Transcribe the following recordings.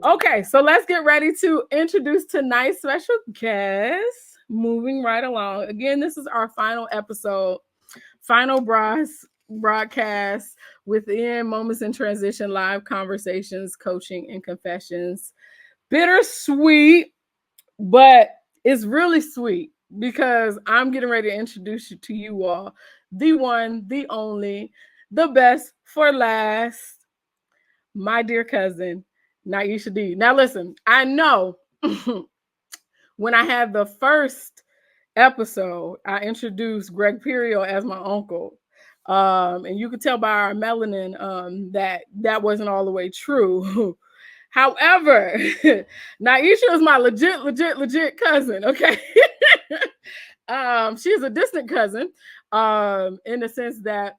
Okay, so let's get ready to introduce tonight's special guest. Moving right along. Again, this is our final episode, final broadcast within Moments in Transition, live conversations, coaching, and confessions. Bittersweet, but it's really sweet because I'm getting ready to introduce you to you all, the one, the only, the best for last, my dear cousin, Nieisha Deed. Now, listen, I know when I had the first episode, I introduced Greg Perio as my uncle. And you could tell by our melanin that wasn't all the way true. However, Nieisha is my legit cousin. Okay. She's a distant cousin in the sense that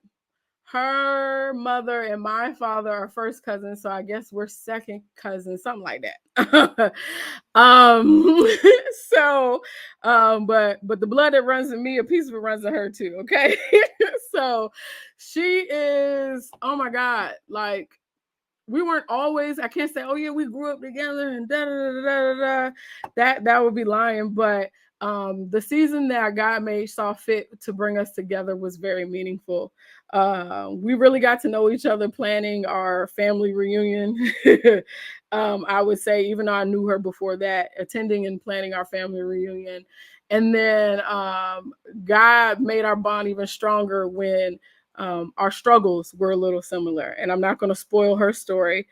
her mother and my father are first cousins, so I guess we're second cousins, something like that. um, but the blood that runs in me, a piece of it runs in her too. Okay, so she is. Oh my God, like we weren't always. I can't say, oh yeah, we grew up together and da da da da da. That would be lying, but. The season that God saw fit to bring us together was very meaningful. We really got to know each other planning our family reunion. I would say, even though I knew her before that, attending and planning our family reunion. And then God made our bond even stronger when our struggles were a little similar. And I'm not going to spoil her story.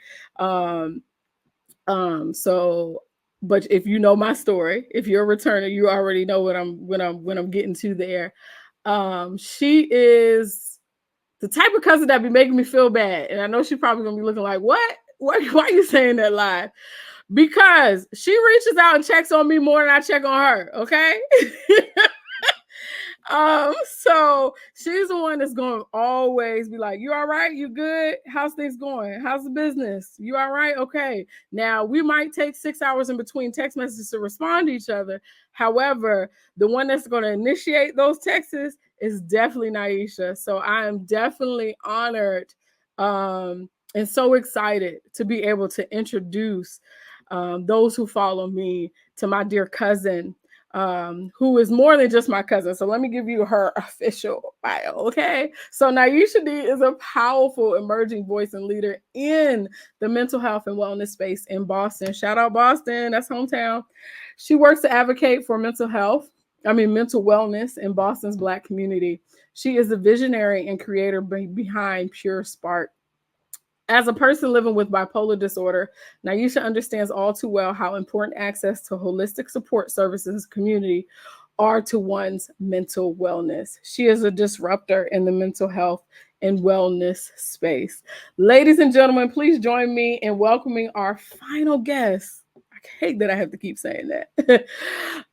But if you know my story, if you're a returner, you already know what I'm getting to there. She is the type of cousin that be making me feel bad. And I know she's probably gonna be looking like, what? Why are you saying that live? Because she reaches out and checks on me more than I check on her. Okay. So she's the one that's going to always be like, you all right? You good? How's things going? How's the business? You all right? Okay. Now we might take 6 hours in between text messages to respond to each other. However, the one that's going to initiate those texts is definitely Nieisha. So I am definitely honored and so excited to be able to introduce those who follow me to my dear cousin, who is more than just my cousin. So let me give you her official bio, okay? So Nieisha Deed is a powerful emerging voice and leader in the mental health and wellness space in Boston. Shout out Boston, that's hometown. She works to advocate for mental wellness in Boston's Black community. She is the visionary and creator behind PureSpark. As a person living with bipolar disorder, Nieisha understands all too well how important access to holistic support services community are to one's mental wellness. She is a disruptor in the mental health and wellness space. Ladies and gentlemen, please join me in welcoming our final guest. I hate that I have to keep saying that.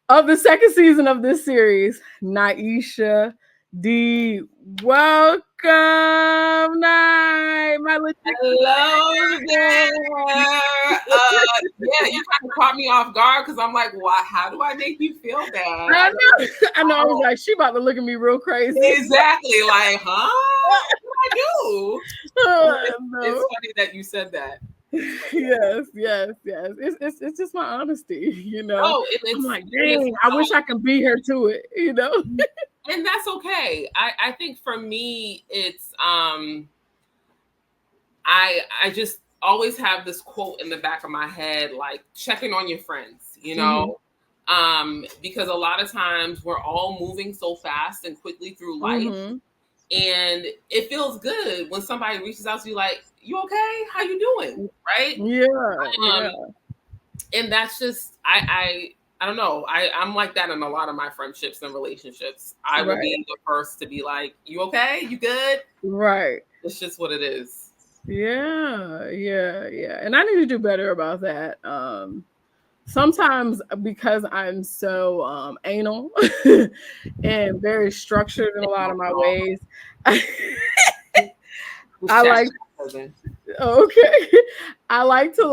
Of the second season of this series, Nieisha Deed. Welcome, Nye. Hello there. Yeah, you kind of caught me off guard because I'm like, why? How do I make you feel bad? I know. I was like, she about to look at me real crazy. Exactly. Like, huh? What did I do? It's funny that you said that. Yes. It's just my honesty, you know. Oh, I'm like, dang, I wish I could be here to it, you know. And that's okay. I think for me, it's I just always have this quote in the back of my head, like checking on your friends, you know, because a lot of times we're all moving so fast and quickly through life. And it feels good when somebody reaches out to you like, you okay? How you doing? Right? Yeah. And that's just, I don't know. I'm like that in a lot of my friendships and relationships. I will be the first to be like, you okay? You good? Right. It's just what it is. Yeah. And I need to do better about that. Sometimes because I'm so anal and very structured in a lot of my ways, I like to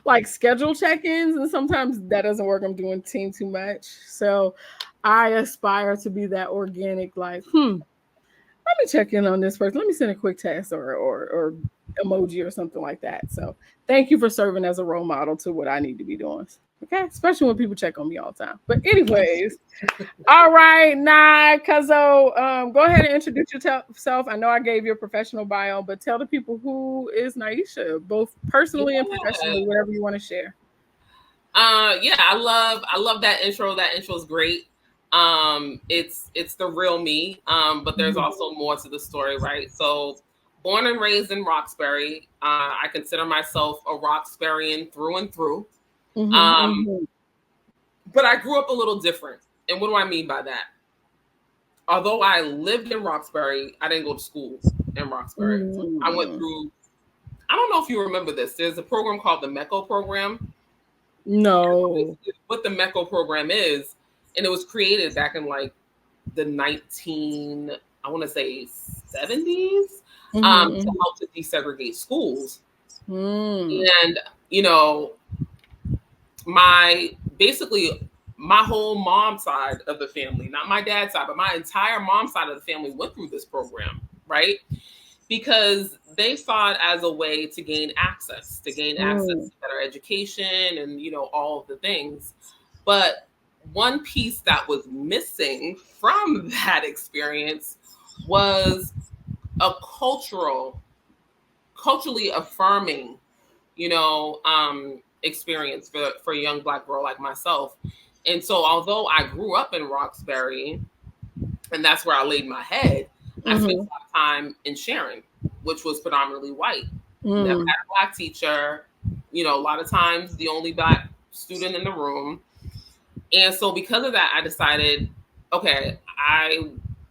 like schedule check-ins, and sometimes that doesn't work. I'm doing team too much. So I aspire to be that organic, like, let me check in on this person. Let me send a quick text or emoji or something like that. So thank you for serving as a role model to what I need to be doing. Okay, especially when people check on me all the time. But anyways, all right, Cuzzo, go ahead and introduce yourself. I know I gave you a professional bio, but tell the people who is Nieisha, both personally and professionally, whatever you want to share. Yeah, I love that intro. That intro is great. It's the real me. But there's also more to the story, right? So, born and raised in Roxbury, I consider myself a Roxburian through and through. But I grew up a little different. And what do I mean by that? Although I lived in Roxbury, I didn't go to school in Roxbury. I went through, I don't know if you remember this. There's a program called the MECO program. No. What the MECO program is, and it was created back in like the 70s, to help to desegregate schools. And, you know, my whole mom side of the family, not my dad's side, but my entire mom side of the family went through this program, right? Because they saw it as a way to gain access to better education and, you know, all of the things. But one piece that was missing from that experience was a culturally affirming, you know, experience for a young Black girl like myself. And so although I grew up in Roxbury, and that's where I laid my head, I spent a lot of time in Sharon, which was predominantly white. Never had a Black teacher, you know, a lot of times the only Black student in the room. And so because of that, I decided, okay, I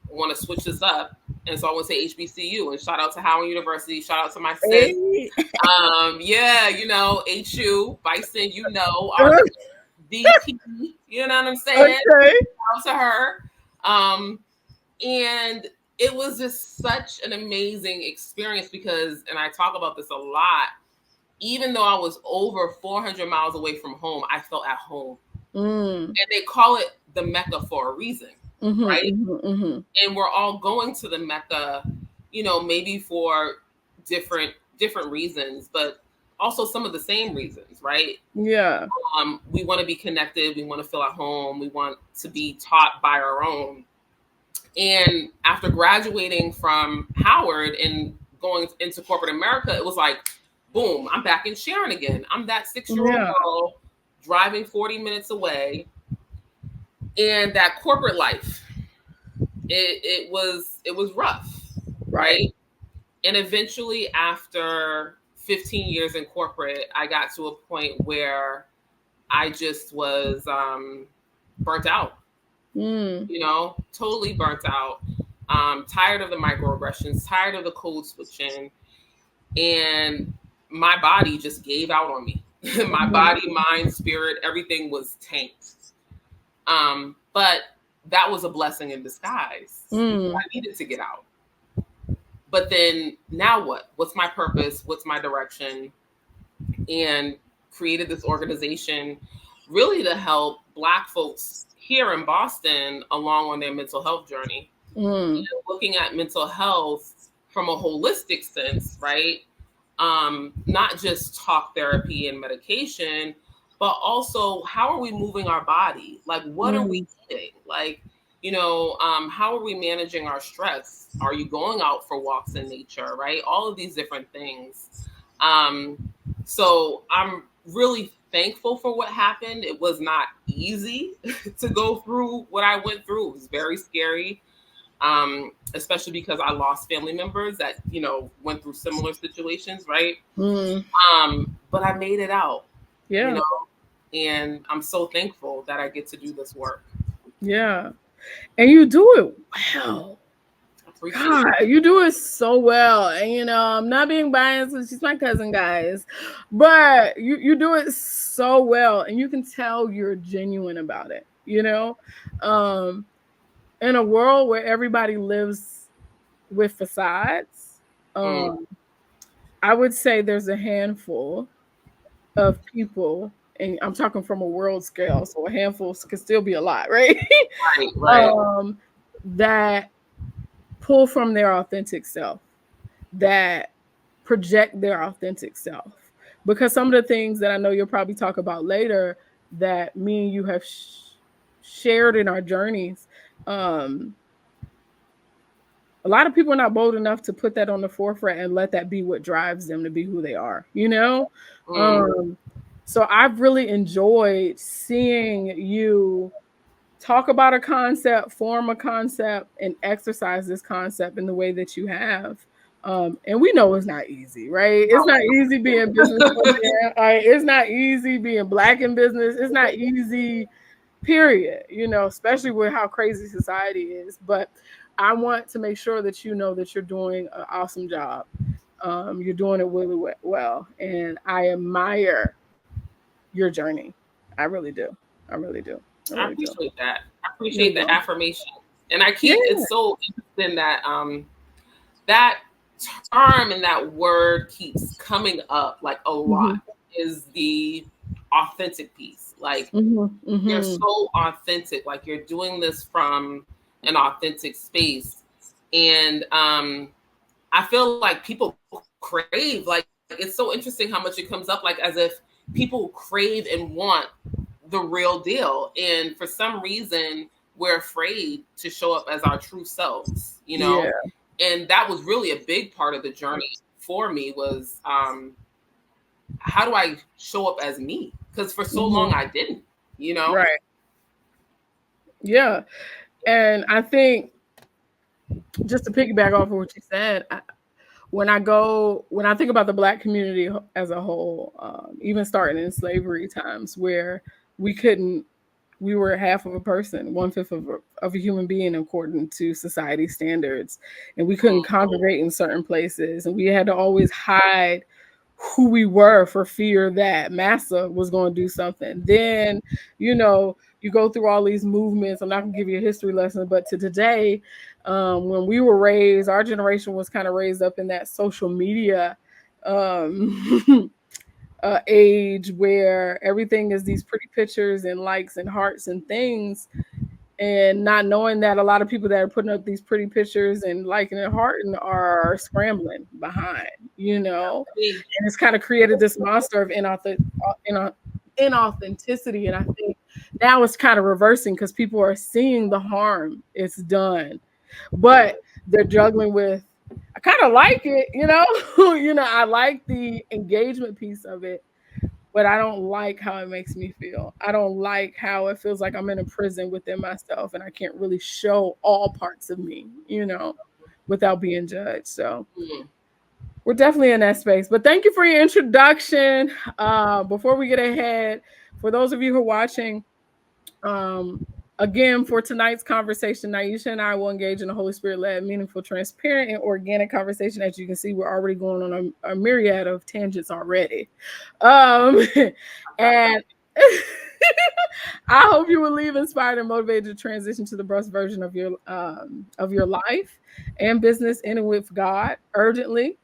want to switch this up. And so I went to HBCU, and shout out to Howard University. Shout out to my sis. Yeah, you know, HU, Bison, you know, our VP, you know what I'm saying? Okay. Shout out to her. And it was just such an amazing experience because, and I talk about this a lot, even though I was over 400 miles away from home, I felt at home. And they call it the Mecca for a reason, right? And we're all going to the Mecca, you know, maybe for different reasons, but also some of the same reasons, right? Yeah. We want to be connected. We want to feel at home. We want to be taught by our own. And after graduating from Howard and going into corporate America, it was like, boom, I'm back in Sharon again. I'm that 6-year-old girl driving 40 minutes away. And that corporate life, it was rough, right? And eventually, after 15 years in corporate, I got to a point where I just was burnt out. You know, totally burnt out. Tired of the microaggressions, tired of the code switching, and my body just gave out on me. My body, mind, spirit, everything was tanked. But that was a blessing in disguise. I needed to get out. But then now what? What's my purpose? What's my direction? And created this organization really to help Black folks here in Boston along on their mental health journey. You know, looking at mental health from a holistic sense, right? Not just talk therapy and medication, but also how are we moving our body? Like, what are we eating? Like, you know, how are we managing our stress? Are you going out for walks in nature, right? All of these different things. So I'm really thankful for what happened. It was not easy to go through what I went through. It was very scary, especially because I lost family members that, you know, went through similar situations, right? But I made it out, you know, and I'm so thankful that I get to do this work. Yeah. And you do it well. God, you do it so well. And, you know, I'm not being biased. She's my cousin, guys. But you do it so well. And you can tell you're genuine about it, you know? In a world where everybody lives with facades, I would say there's a handful of people, and I'm talking from a world scale, so a handful could still be a lot, right? Right. That pull from their authentic self, that project their authentic self. Because some of the things that I know you'll probably talk about later that me and you have shared in our journeys, a lot of people are not bold enough to put that on the forefront and let that be what drives them to be who they are, you know? So I've really enjoyed seeing you talk about a concept, form a concept, and exercise this concept in the way that you have. And we know it's not easy, right? It's not easy being business. Right? It's not easy being Black in business. It's not easy, period, you know, especially with how crazy society is. But I want to make sure that you know that you're doing an awesome job. You're doing it really well. And I admire your journey. I really do. I really do. I appreciate that. I appreciate the affirmation. And I keep it's so interesting that that term and that word keeps coming up like a lot is the authentic piece. Like you're so authentic, like you're doing this from an authentic space. And I feel like people crave, like it's so interesting how much it comes up, like as if people crave and want the real deal. And for some reason, we're afraid to show up as our true selves, you know? Yeah. And that was really a big part of the journey for me was how do I show up as me? Because for so long I didn't, you know? Right. Yeah. And I think just to piggyback off of what you said, when I think about the Black community as a whole, even starting in slavery times where we were half of a person, 1/5 of a human being according to society standards. And we couldn't congregate in certain places. And we had to always hide who we were for fear that massa was going to do something. Then, you know, you go through all these movements. I'm not going to give you a history lesson, but to today, when we were raised, our generation was kind of raised up in that social media age where everything is these pretty pictures and likes and hearts and things, and not knowing that a lot of people that are putting up these pretty pictures and liking and hearting are scrambling behind, you know, and it's kind of created this monster of inauthenticity. And I think now it's kind of reversing because people are seeing the harm it's done, but they're juggling with, I kind of like it, you know, I like the engagement piece of it, but I don't like how it makes me feel. I don't like how it feels like I'm in a prison within myself and I can't really show all parts of me, you know, without being judged. So we're definitely in that space. But thank you for your introduction. Before we get ahead, for those of you who are watching, again, for tonight's conversation, Nieisha and I will engage in a Holy Spirit-led, meaningful, transparent, and organic conversation. As you can see, we're already going on a myriad of tangents already. And I hope you will leave inspired and motivated to transition to the best version of your life and business in and with God urgently.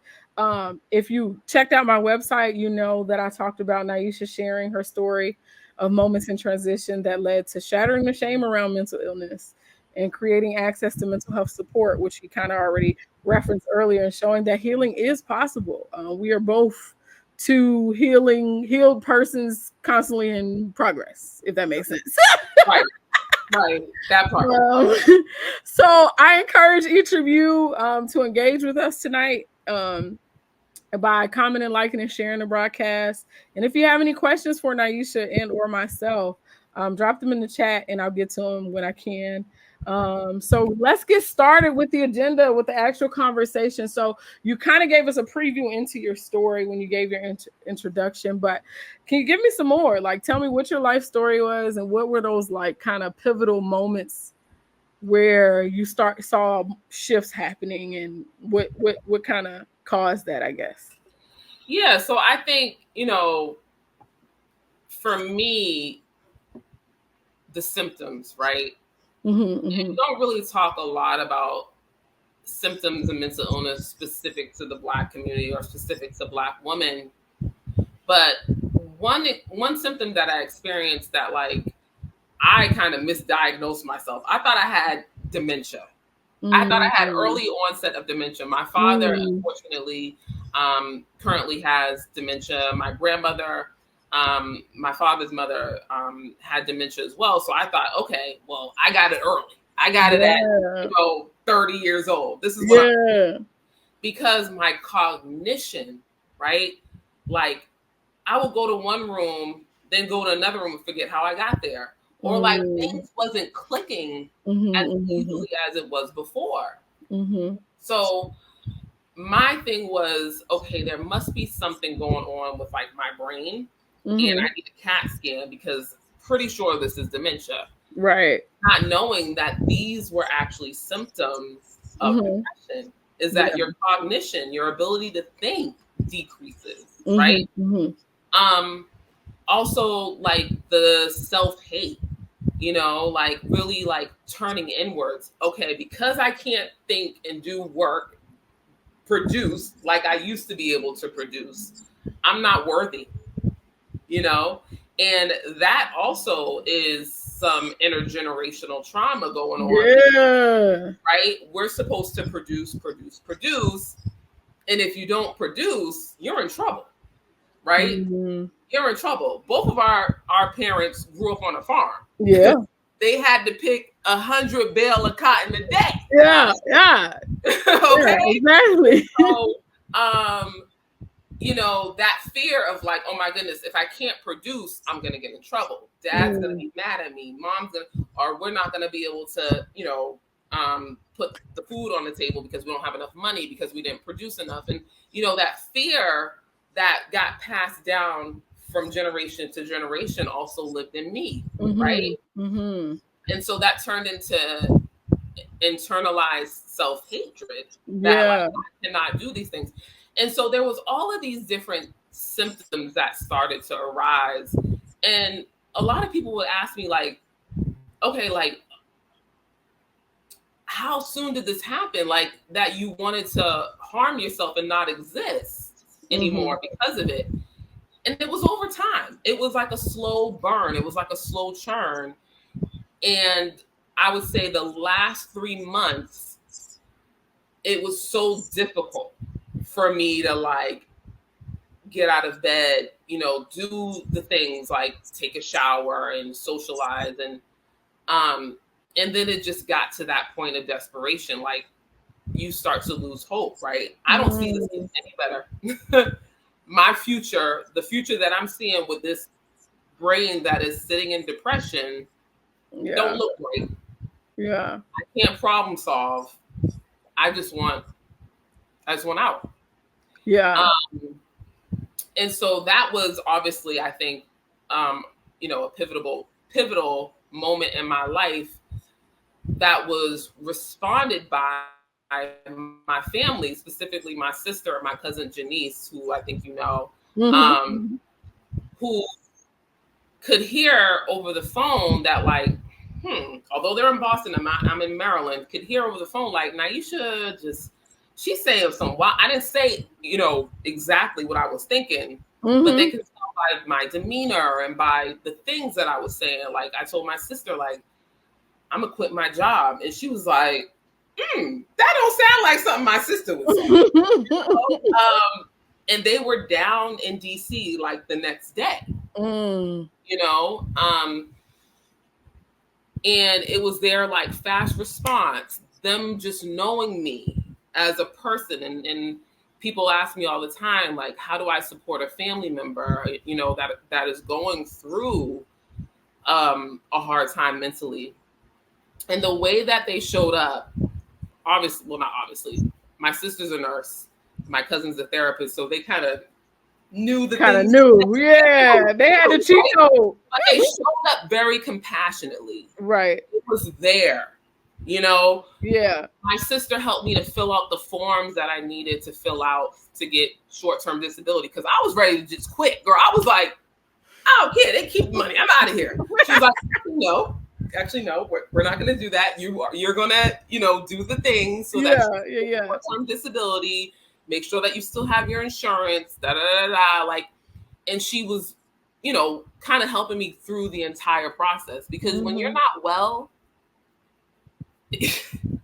If you checked out my website, you know that I talked about Nieisha sharing her story of moments in transition that led to shattering the shame around mental illness and creating access to mental health support, which you kind of already referenced earlier, and showing that healing is possible. We are both two healed persons constantly in progress, if that makes sense. Right. That part. So I encourage each of you to engage with us tonight by commenting, liking, and sharing the broadcast. And if you have any questions for Nieisha and or myself, drop them in the chat and I'll get to them when I can. So let's get started with the agenda, with the actual conversation. So you kind of gave us a preview into your story when you gave your introduction, but can you give me some more? Like, tell me what your life story was and what were those like kind of pivotal moments where you saw shifts happening, and what kind of caused that, I guess? Yeah, so I think, you know, for me, the symptoms, right? You don't really talk a lot about symptoms of mental illness specific to the Black community or specific to Black women. But one symptom that I experienced that like I kind of misdiagnosed myself. I thought I had dementia. I thought I had early onset of dementia. My father, unfortunately, currently has dementia. My grandmother, my father's mother, had dementia as well. So I thought, okay, well, I got it early. I got it at 30 years old. This is what because my cognition, right? Like I would go to one room, then go to another room and forget how I got there. Or like things wasn't clicking as easily as it was before. So my thing was, okay, there must be something going on with like my brain, and I need a CAT scan because pretty sure this is dementia. Right. Not knowing that these were actually symptoms of depression is that your cognition, your ability to think decreases, right? Also like the self-hate, like really like turning inwards. Okay, because I can't think and do work, produce like I used to be able to produce, I'm not worthy, and that also is some intergenerational trauma going on. Right? We're supposed to produce, and if you don't produce, you're in trouble, right? You're in trouble. Both of our parents grew up on a farm. Yeah. They had to pick 100 bale of cotton a day. Yeah. Okay. Yeah, exactly. So, that fear of like, oh my goodness, if I can't produce, I'm gonna get in trouble. Dad's gonna be mad at me. Mom's gonna, or we're not gonna be able to, put the food on the table because we don't have enough money because we didn't produce enough. And that fear that got passed down from generation to generation also lived in me, right? And so that turned into internalized self-hatred that like, I cannot do these things. And so there was all of these different symptoms that started to arise. And a lot of people would ask me like, okay, like, how soon did this happen? Like that you wanted to harm yourself and not exist anymore because of it. And it was over time. It was like a slow burn. It was like a slow churn. And I would say the last 3 months, it was so difficult for me to like get out of bed, do the things like take a shower and socialize. And then it just got to that point of desperation. Like you start to lose hope, right? I don't see this getting any better. My future, the future that I'm seeing with this brain that is sitting in depression, don't look great. Yeah. I can't problem solve. I just want out. Yeah. And so that was obviously, I think, a pivotal moment in my life that was responded by my family, specifically my sister and my cousin Janice, who I think who could hear over the phone that like, although they're in Boston, I'm in Maryland, could hear over the phone like, Nieisha she's saying some wild. I didn't say, exactly what I was thinking, but they could tell by my demeanor and by the things that I was saying. Like I told my sister, like, I'm gonna quit my job. And she was like, that don't sound like something my sister would say. And they were down in DC like the next day, and it was their like fast response, them just knowing me as a person. And people ask me all the time, like, how do I support a family member, that is going through a hard time mentally? And the way that they showed up, not obviously, my sister's a nurse, my cousin's a therapist, so they kind of knew the things. Yeah, they had a cheat code. But they showed up very compassionately. Right. It was there, Yeah. My sister helped me to fill out the forms that I needed to fill out to get short-term disability because I was ready to just quit. Girl, I was like, I don't care. They keep money. I'm out of here. She was like, no. Actually, no, we're not going to do that. You're going to, do the things so that you have short-term disability, make sure that you still have your insurance, like, and she was, kind of helping me through the entire process because when you're not well,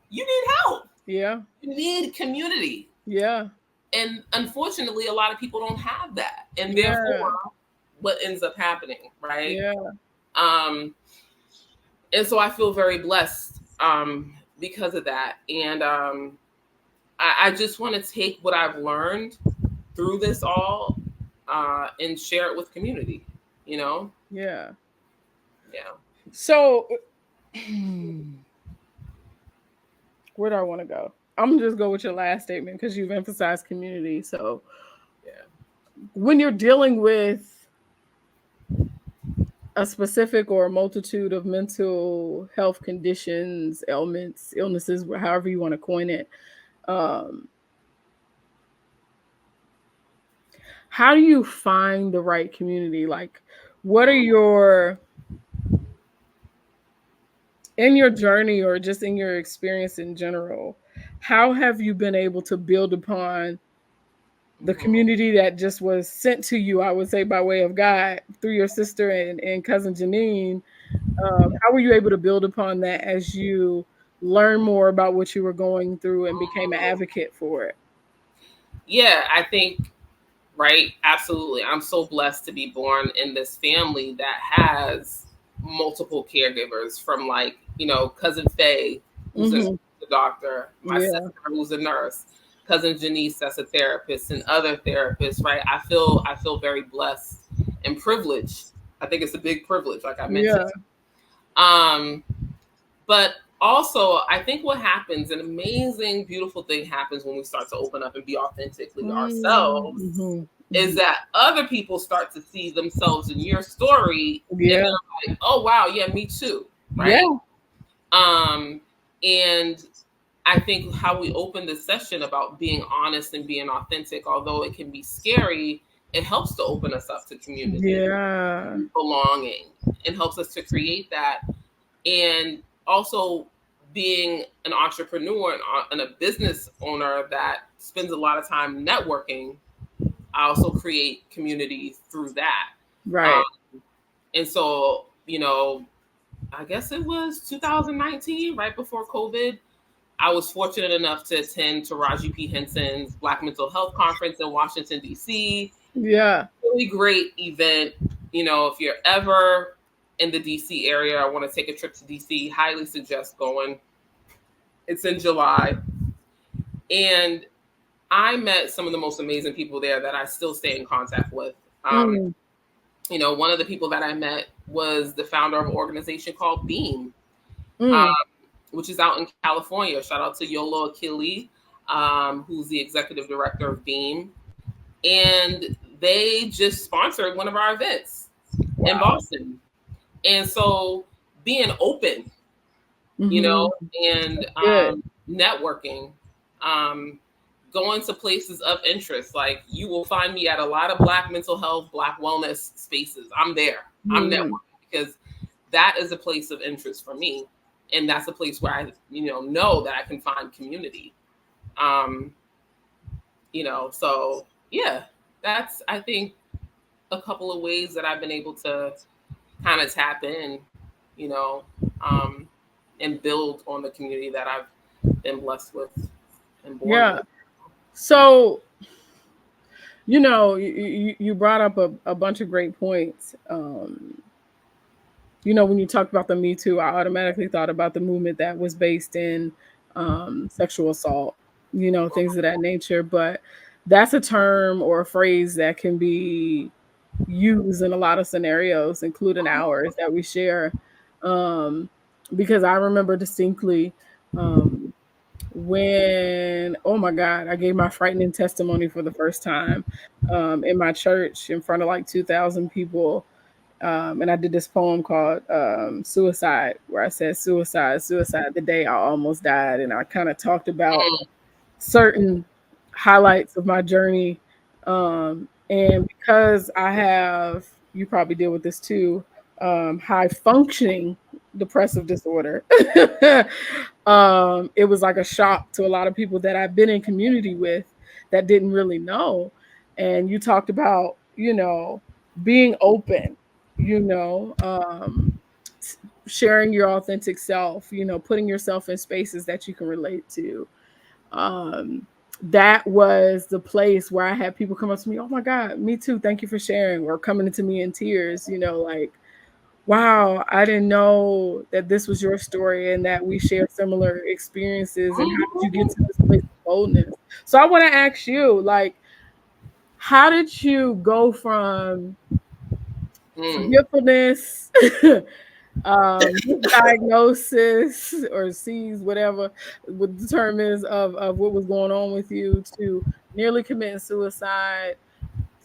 you need help. Yeah. You need community. Yeah. And unfortunately, a lot of people don't have that. And Yeah. therefore, what ends up happening, right? Yeah. And so I feel very blessed because of that. And I just want to take what I've learned through this all and share it with community, you know? Yeah. Yeah. So where do I want to go? I'm gonna just go with your last statement because you've emphasized community. So Yeah. when you're dealing with a specific or a multitude of mental health conditions, ailments, illnesses, however you want to coin it, um, how do you find the right community? Like, what are your in your journey or just in your experience in general? How have you been able to build upon the community that just was sent to you, I would say, by way of God through your sister and cousin Janine? How were you able to build upon that as you learn more about what you were going through and became an advocate for it? Yeah, I think, right, absolutely. I'm so blessed to be born in this family that has multiple caregivers from, like, cousin Faye, who's a doctor, my Yeah. sister, who's a nurse, cousin Janice, that's a therapist, and other therapists, right? I feel very blessed and privileged. I think it's a big privilege, like I mentioned. Um, but also, I think what happens, an amazing, beautiful thing happens when we start to open up and be authentically ourselves, is that other people start to see themselves in your story, and they're like, "Oh wow, yeah, me too," right? And I think how we opened this session about being honest and being authentic, although it can be scary, it helps to open us up to community, belonging, and helps us to create that. And also being an entrepreneur and a business owner that spends a lot of time networking, I also create community through that. Right. And so, I guess it was 2019, right before COVID. I was fortunate enough to attend Taraji P. Henson's Black Mental Health Conference in Washington, D.C. Yeah. Really great event. If you're ever in the DC area, I want to take a trip to DC, highly suggest going. It's in July. And I met some of the most amazing people there that I still stay in contact with. One of the people that I met was the founder of an organization called Beam, which is out in California. Shout out to Yolo Akili, who's the executive director of Beam. And they just sponsored one of our events in Boston. And so being open, and networking, going to places of interest. Like, you will find me at a lot of Black mental health, Black wellness spaces. I'm there. I'm networking because that is a place of interest for me. And that's a place where I, know that I can find community. So yeah, that's, I think, a couple of ways that I've been able to kind of tap in, and build on the community that I've been blessed with and born with. So, you brought up a bunch of great points. When you talked about the Me Too, I automatically thought about the movement that was based in sexual assault, things of that nature. But that's a term or a phrase that can be used in a lot of scenarios, including ours that we share. Because I remember distinctly when, oh my God, I gave my frightening testimony for the first time in my church in front of like 2,000 people. And I did this poem called Suicide, where I said, suicide, the day I almost died. And I kind of talked about certain highlights of my journey. And because I have, you probably deal with this too, high functioning depressive disorder, it was like a shock to a lot of people that I've been in community with that didn't really know. And you talked about, being open, sharing your authentic self, putting yourself in spaces that you can relate to. That was the place where I had people come up to me, oh my God, me too. Thank you for sharing, or coming into me in tears, like, wow, I didn't know that this was your story and that we share similar experiences. And how did you get to this place of boldness? So I want to ask you, like, how did you go from forgetfulness, diagnosis or sees whatever what the term is of what was going on with you, to nearly committing suicide,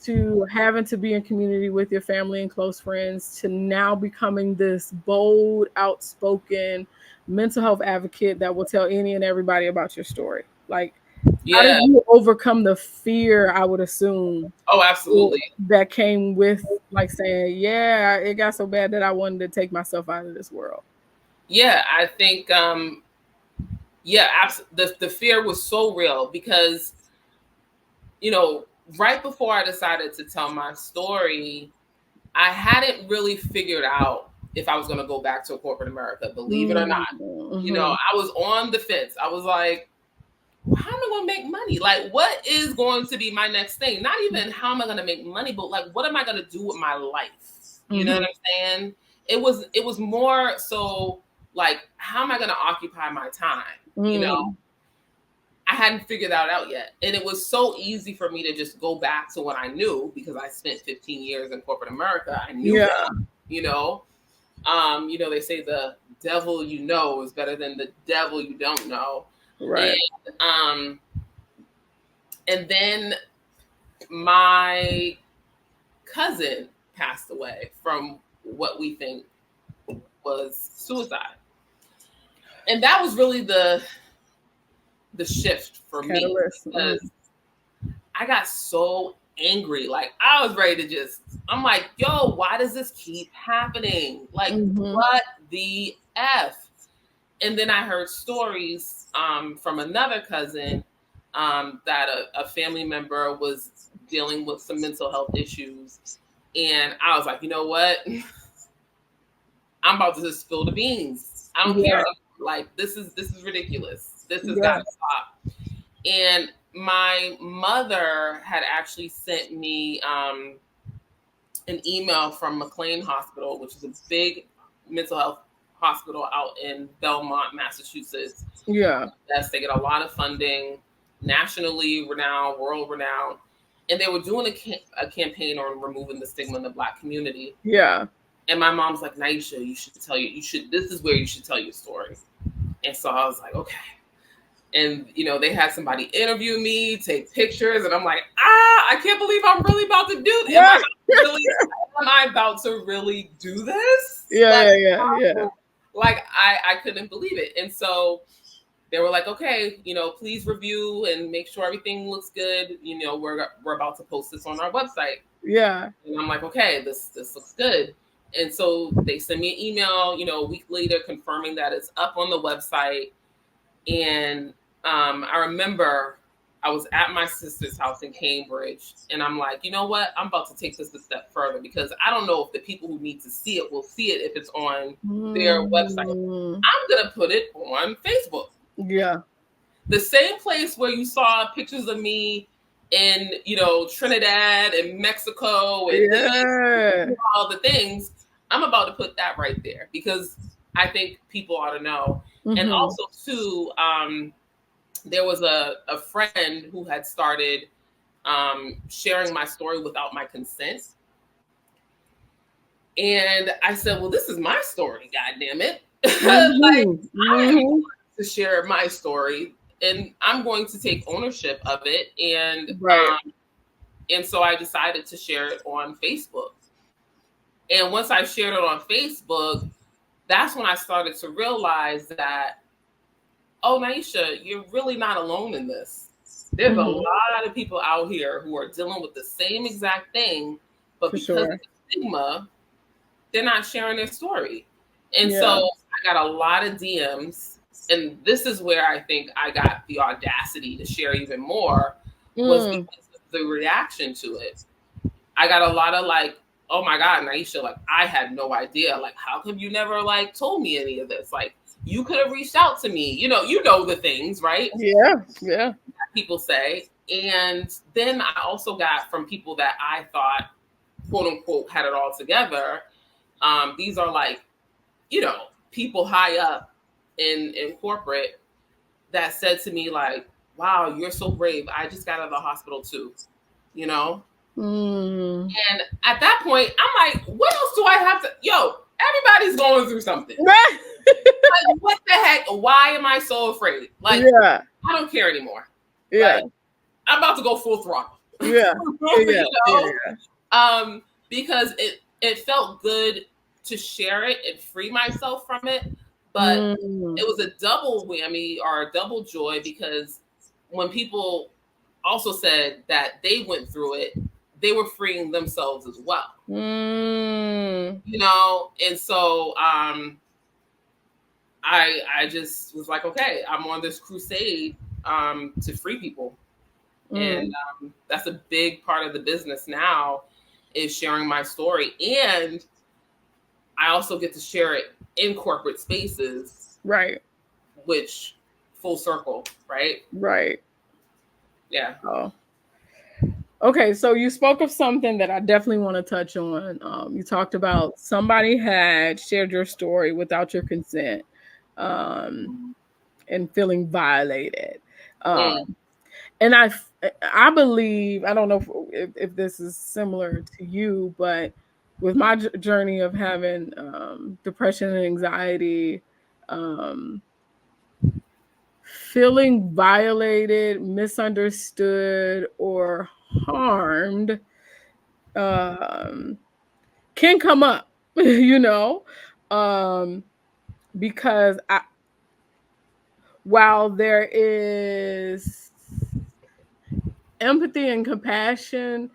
to having to be in community with your family and close friends, to now becoming this bold, outspoken mental health advocate that will tell any and everybody about your story? Like, how did you overcome the fear, I would assume? Oh, absolutely. That came with, like, saying, yeah, it got so bad that I wanted to take myself out of this world. Yeah, I think, the fear was so real because, right before I decided to tell my story, I hadn't really figured out if I was going to go back to corporate America, believe it or not. Mm-hmm. I was on the fence. I was like, how am I going to make money? Like, what is going to be my next thing? Not even how am I going to make money, but like, what am I going to do with my life? You know what I'm saying? It was more so like, how am I going to occupy my time? I hadn't figured that out yet. And it was so easy for me to just go back to what I knew because I spent 15 years in corporate America. I knew that, they say the devil is better than the devil you don't know. Right. And then my cousin passed away from what we think was suicide. And that was really the shift for me, because I got so angry. Like, I was ready to I'm like, yo, why does this keep happening? Like, what the F? And then I heard stories from another cousin that a family member was dealing with some mental health issues. And I was like, you know what? I'm about to just spill the beans. I don't care. Like, this is ridiculous. This has got to stop. And my mother had actually sent me an email from McLean Hospital, which is a big mental health hospital out in Belmont, Massachusetts. Yeah. Yes, they get a lot of funding, nationally renowned, world renowned. And they were doing a campaign on removing the stigma in the Black community. Yeah. And my mom's like, Nieisha, this is where you should tell your story. And so I was like, okay. And, they had somebody interview me, take pictures. And I'm like, I can't believe I'm really about to do this. Yeah. Am I about to really do this? Yeah. Like, I couldn't believe it. And so they were like, okay, please review and make sure everything looks good. We're about to post this on our website. Yeah. And I'm like, okay, this looks good. And so they sent me an email, a week later, confirming that it's up on the website. And I remember I was at my sister's house in Cambridge, and I'm like, you know what? I'm about to take this a step further, because I don't know if the people who need to see it will see it if it's on their website. I'm going to put it on Facebook. Yeah. The same place where you saw pictures of me in, Trinidad and Mexico and all the things. I'm about to put that right there, because I think people ought to know. And also, too, there was a friend who had started sharing my story without my consent. And I said, well, this is my story, God damn it. I want to share my story, and I'm going to take ownership of it. And so I decided to share it on Facebook. And once I shared it on Facebook, that's when I started to realize that, oh, Nieisha, you're really not alone in this. There's a lot of people out here who are dealing with the same exact thing, but because of the stigma, they're not sharing their story. And so I got a lot of DMs, and this is where I think I got the audacity to share even more, was because of the reaction to it. I got a lot of like, oh my God, Nieisha, like, I had no idea. Like, how come you never like told me any of this? Like, you could have reached out to me. You know the things, right? Yeah. That people say. And then I also got from people that I thought, quote unquote, had it all together. These are like, people high up in corporate that said to me like, wow, you're so brave. I just got out of the hospital too, And at that point, I'm like, what else do I have to, everybody's going through something. Like, what the heck? Why am I so afraid? Like, I don't care anymore. Yeah. Like, I'm about to go full throttle. Yeah. Because it felt good to share it and free myself from it. But it was a double whammy or a double joy, because when people also said that they went through it, they were freeing themselves as well. And so I just was like, okay, I'm on this crusade to free people. And that's a big part of the business now, is sharing my story. And I also get to share it in corporate spaces. Right. Which, full circle, right? Right. Yeah. Oh. Okay, so you spoke of something that I definitely want to touch on. You talked about somebody had shared your story without your consent, and feeling violated. And I believe, I don't know if this is similar to you, but with my journey of having depression and anxiety, feeling violated, misunderstood, or harmed can come up, because while there is empathy and compassion,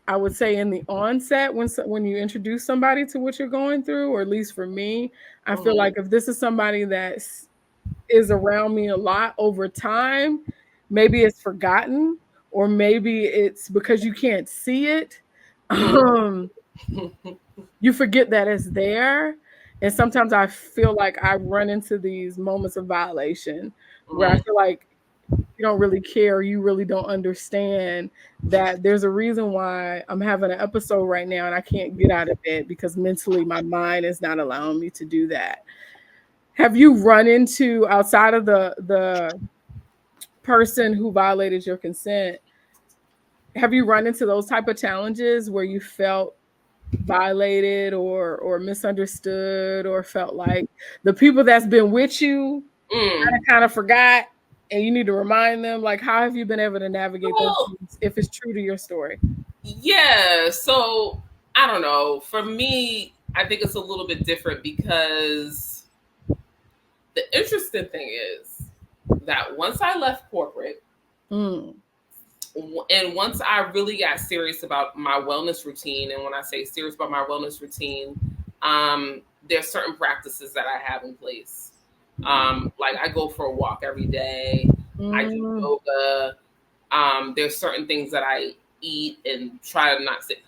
I would say in the onset, when you introduce somebody to what you're going through, or at least for me, I feel like if this is somebody that is around me a lot over time, maybe it's forgotten, or maybe it's because you can't see it. You forget that it's there. And sometimes I feel like I run into these moments of violation where I feel like you don't really care, you really don't understand that there's a reason why I'm having an episode right now and I can't get out of bed, because mentally my mind is not allowing me to do that. Have you run into, outside of the person who violated your consent, have you run into those type of challenges where you felt violated or misunderstood, or felt like the people that's been with you kind of forgot and you need to remind them? Like, how have you been able to navigate those things, if it's true to your story? Yeah, so I don't know. For me, I think it's a little bit different, because the interesting thing is that once I left corporate, and once I really got serious about my wellness routine, and when I say serious about my wellness routine, there's certain practices that I have in place. Like, I go for a walk every day. I do yoga. There's certain things that I eat and try to not sit.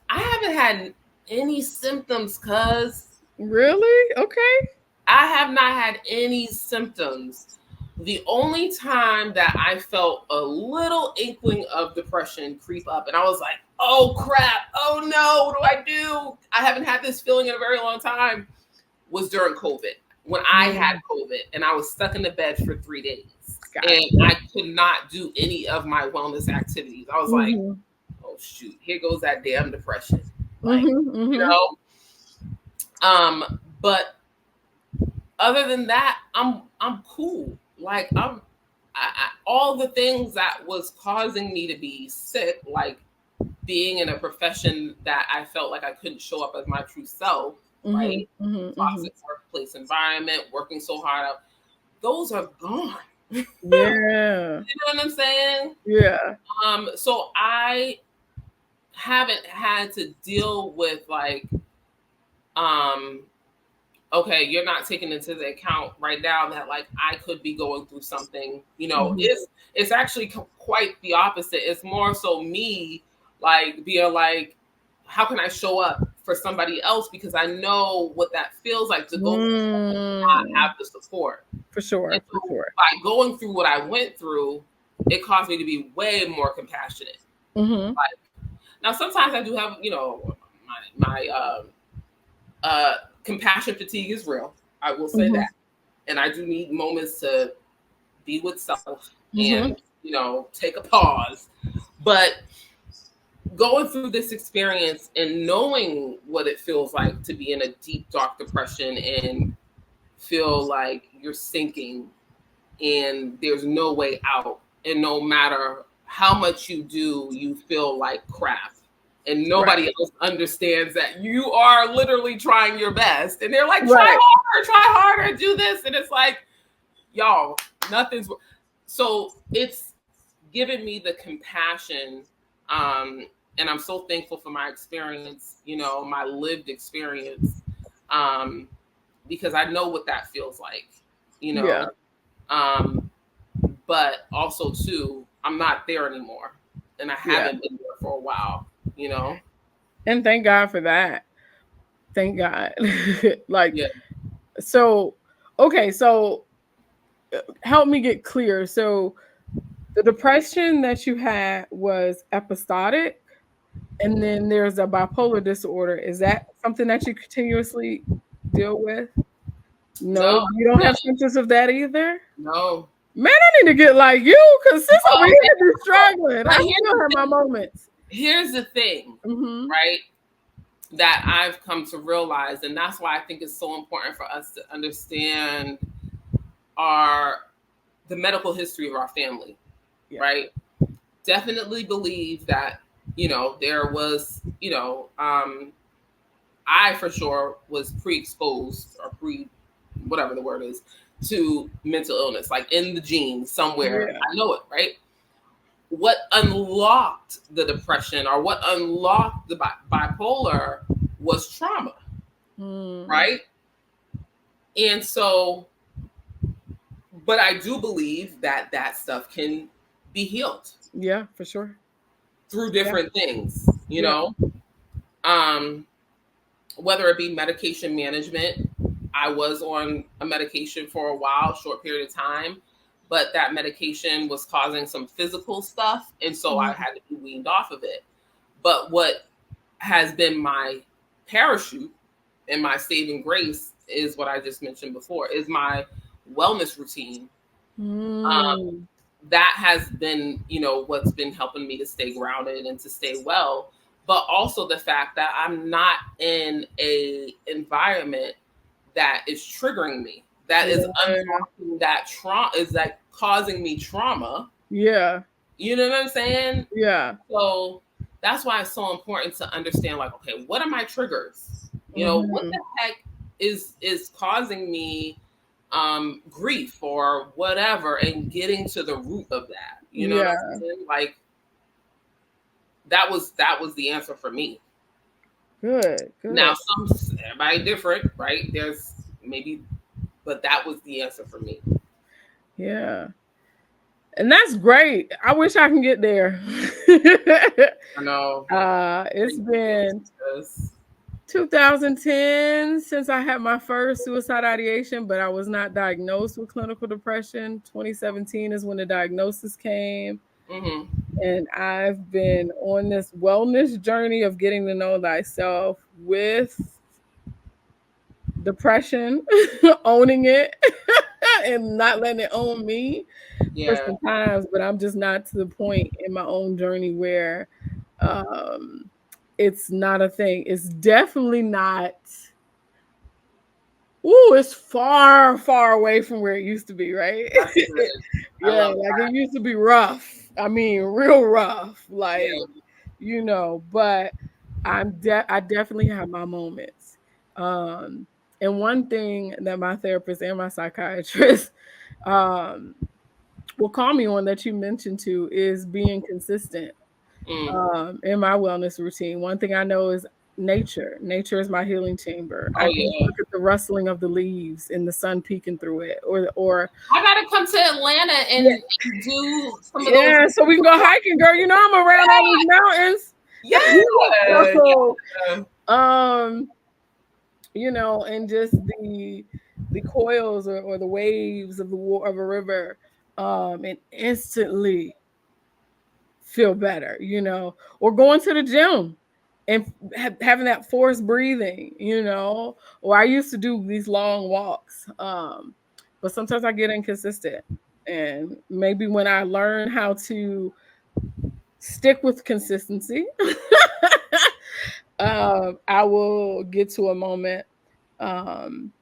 I haven't had any symptoms, cuz. Really? Okay. I have not had any symptoms. The only time that I felt a little inkling of depression creep up, and I was like, oh crap, oh no, what do I do? I haven't had this feeling in a very long time, was during COVID. When I had COVID and I was stuck in the bed for 3 days. And I could not do any of my wellness activities. I was like, oh shoot, here goes that damn depression. Like, but other than that, I'm cool. Like, I all the things that was causing me to be sick, like being in a profession that I felt like I couldn't show up as my true self, right? Toxic workplace environment, working so hard out, those are gone. Yeah. You know what I'm saying? Yeah. So I haven't had to deal with like, okay, you're not taking into the account right now that like I could be going through something, it's actually quite the opposite. It's more so me like being like, how can I show up for somebody else, because I know what that feels like to go and not have the support. For sure. And so by going through what I went through, it caused me to be way more compassionate. Like, now sometimes I do have, you know, my compassion fatigue is real. I will say that. And I do need moments to be with self and, you know, take a pause. But going through this experience and knowing what it feels like to be in a deep, dark depression and feel like you're sinking and there's no way out, and no matter how much you do, you feel like crap, and nobody else understands that you are literally trying your best, and they're like, try harder, do this, and it's like, y'all, nothing's. So it's given me the compassion, and I'm so thankful for my experience, you know, my lived experience, because I know what that feels like, you know. But also too, I'm not there anymore, and I haven't been there for a while, you know. And thank God for that. Thank God. Like, so, okay, so help me get clear. So the depression that you had was episodic, and then there's a bipolar disorder. Is that something that you continuously deal with? No, you don't have symptoms of that either? No. Man, I need to get like you, because since I'm here to be struggling, I still have my moments. Here's the thing, right, that I've come to realize, and that's why I think it's so important for us to understand the medical history of our family, right? Definitely believe that, you know, there was, you know, I for sure was pre-exposed or whatever the word is, to mental illness, like in the genes somewhere. I know it, right? What unlocked the depression or what unlocked the bipolar was trauma, right? And so, but I do believe that that stuff can be healed. Yeah, for sure. Through different things, you know, whether it be medication management. I was on a medication for a while, short period of time, but that medication was causing some physical stuff. And so I had to be weaned off of it. But what has been my parachute and my saving grace is what I just mentioned before, is my wellness routine. That has been, you know, what's been helping me to stay grounded and to stay well. But also the fact that I'm not in a environment that is triggering me, that is unlocking that trauma, is like causing me trauma. Yeah. You know what I'm saying? Yeah. So that's why it's so important to understand, like, okay, what are my triggers? You know, what the heck is causing me grief or whatever, and getting to the root of that. You know what I'm saying? Like, that was the answer for me. Good. Now, everybody different, right? There's maybe, but that was the answer for me. Yeah. And that's great. I wish I can get there. I know. It's been 2010 since I had my first suicide ideation, but I was not diagnosed with clinical depression. 2017 is when the diagnosis came. And I've been on this wellness journey of getting to know thyself with depression, owning it and not letting it own me for some times, but I'm just not to the point in my own journey where it's not a thing. It's definitely not. It's far, far away from where it used to be, right? Yeah, like it used to be rough. I mean, real rough, like, you know, but I definitely have my moments. And one thing that my therapist and my psychiatrist will call me on that you mentioned too is being consistent in my wellness routine. One thing I know is nature. Nature is my healing chamber. I can look at the rustling of the leaves and the sun peeking through it, or I gotta come to Atlanta and do some of those. So we can go hiking, girl. You know I'm around all these mountains. Yeah. So, Yeah. you know, and just the coils or the waves of the war of a river, and instantly feel better, you know, or going to the gym and having that forced breathing, you know, or I used to do these long walks, but sometimes I get inconsistent. And maybe when I learn how to stick with consistency, I will get to a moment um,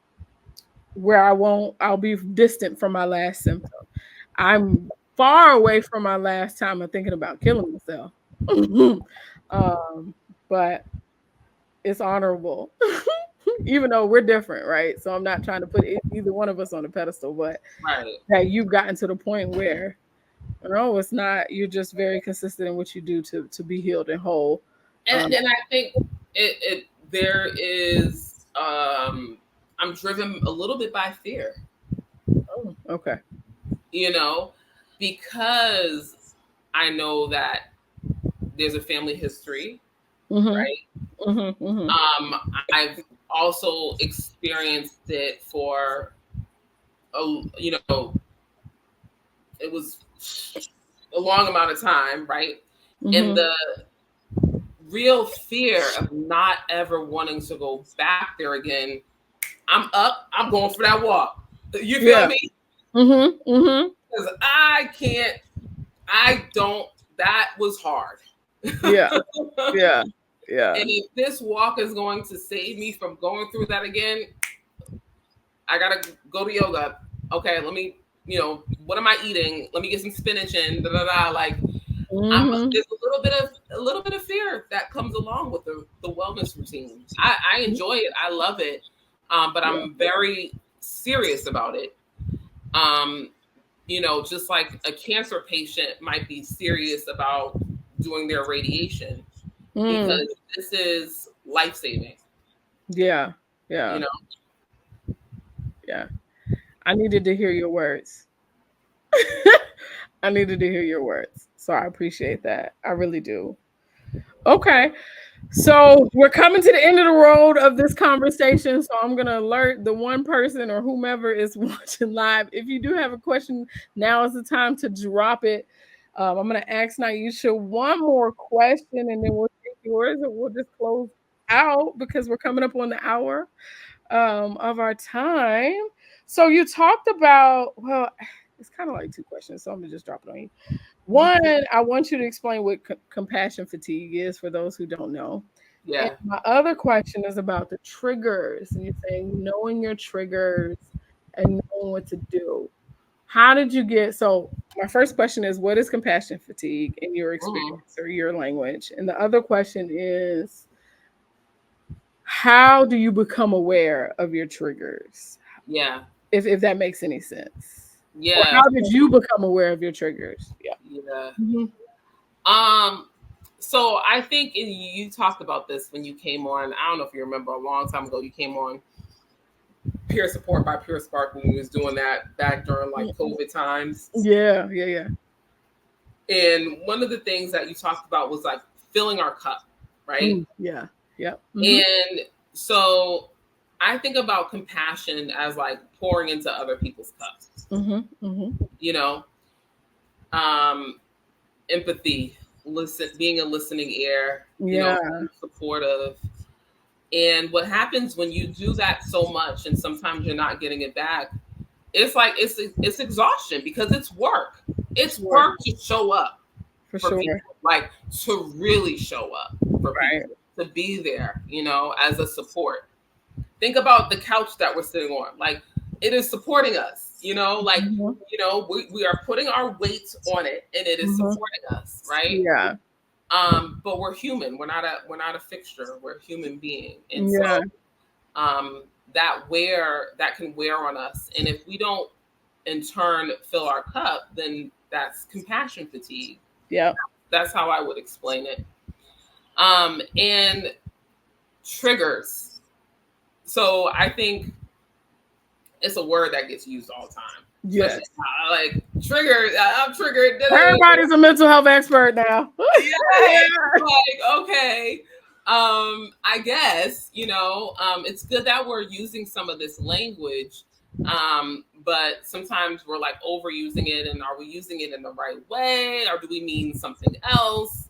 where I'll be distant from my last symptom. I'm far away from my last time of thinking about killing myself. um, but it's honorable, even though we're different, right? So I'm not trying to put either one of us on a pedestal, but Right. that you've gotten to the point where no, it's not. You're just very consistent in what you do to be healed and whole. And I think it there is I'm driven a little bit by fear, Oh, okay. you know, because I know that there's a family history, Mm-hmm. right? Mm-hmm. Mm-hmm. I've also experienced it for you know, it was a long amount of time, right? And Mm-hmm. the real fear of not ever wanting to go back there again. I'm up. I'm going for that walk. You feel Yeah. me? Mm-hmm. Mm-hmm. Because I can't. I don't. That was hard. Yeah. Yeah. And Yeah. if this walk is going to save me from going through that again, I gotta go to yoga. Okay, let me. You know, what am I eating? Let me get some spinach in. Da da da. Like Mm-hmm. there's a little bit of fear that comes along with the wellness routine. I enjoy it. I love it, but Yeah. I'm very serious about it. Um, you know, just like a cancer patient might be serious about doing their radiation Mm. because this is life saving. Yeah. You Yeah. know, Yeah. I needed to hear your words. I needed to hear your words. So I appreciate that. I really do. Okay. So we're coming to the end of the road of this conversation. So I'm gonna alert the one person or whomever is watching live. If you do have a question, now is the time to drop it. I'm gonna ask Nieisha one more question, and then we'll take yours, and we'll just close out because we're coming up on the hour of our time. So you talked about well, it's kind of like two questions, so I'm gonna just drop it on you. One, I want you to explain what compassion fatigue is for those who don't know. And yeah. my other question is about the triggers. And you're saying knowing your triggers and knowing what to do. How did you get so? My first question is what is compassion fatigue in your Mhm. experience or your language? And the other question is how do you become aware of your triggers? Yeah. If that makes any sense. Or Yeah. how did you become aware of your triggers? Yeah. Yeah. Mhm. Um, so I think you talked about this when you came on. I don't know if you remember a long time ago you came on peer support by PureSpark when we was doing that back during like COVID times. Yeah, yeah, yeah. And one of the things that you talked about was like filling our cup, right? Yeah, yeah. Mhm. And so I think about compassion as like pouring into other people's cups, Mhm. Mhm. you know, um, empathy, listen, being a listening ear, you know, Yeah. being supportive. And what happens when you do that so much and sometimes you're not getting it back, it's like it's exhaustion because it's work. For It's sure. work to show up For for sure. people, like to really show up for Right. people, to be there, you know, as a support. Think about the couch that we're sitting on. Like it is supporting us, you know, like, Mhm. you know, we are putting our weight on it and it is Mhm. supporting us, right? Yeah. But we're human. We're not a fixture. We're a human being. And so Yeah. that can wear on us. And if we don't in turn fill our cup, then that's compassion fatigue. Yeah. That's how I would explain it. And triggers. So I think it's a word that gets used all the time. Yes. Like triggered. I'm triggered. Everybody's a mental health expert now. Yeah. Like, okay. I guess, it's good that we're using some of this language. But sometimes we're like overusing it, and are we using it in the right way, or do we mean something else?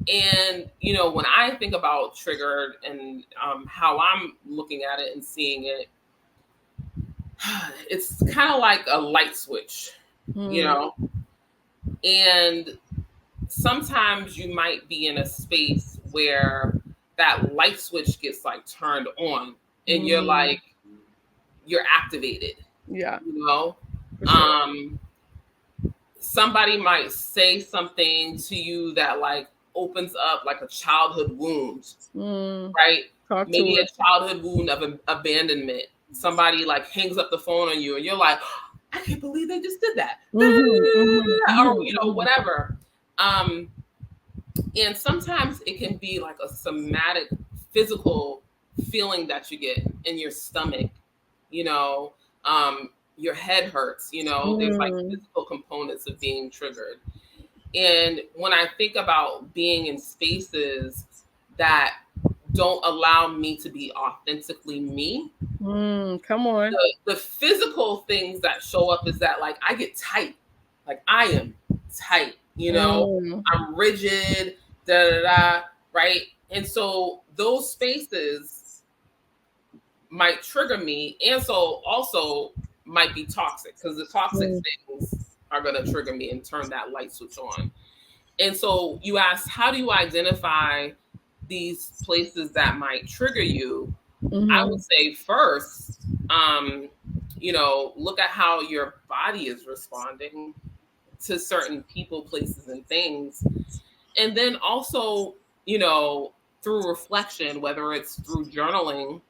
And when I think about triggered and how I'm looking at it and seeing it, it's kind of like a light switch, and sometimes you might be in a space where that light switch gets like turned on, and you're activated. Yeah. Sure. Somebody might say something to you that like opens up like a childhood wound, right? Maybe a childhood wound of abandonment. Somebody like hangs up the phone on you, and you're like, I can't believe they just did that, or whatever. And sometimes it can be like a somatic, physical feeling that you get in your stomach. Your head hurts. There's like physical components of being triggered. And when I think about being in spaces that don't allow me to be authentically me, come on. The physical things that show up is that like I get tight, like I am tight, I'm rigid, right? And so those spaces might trigger me, and so also might be toxic, because the toxic things are going to trigger me and turn that light switch on. And so you ask, how do you identify these places that might trigger you? I would say first, look at how your body is responding to certain people, places, and things. And then also, through reflection, whether it's through journaling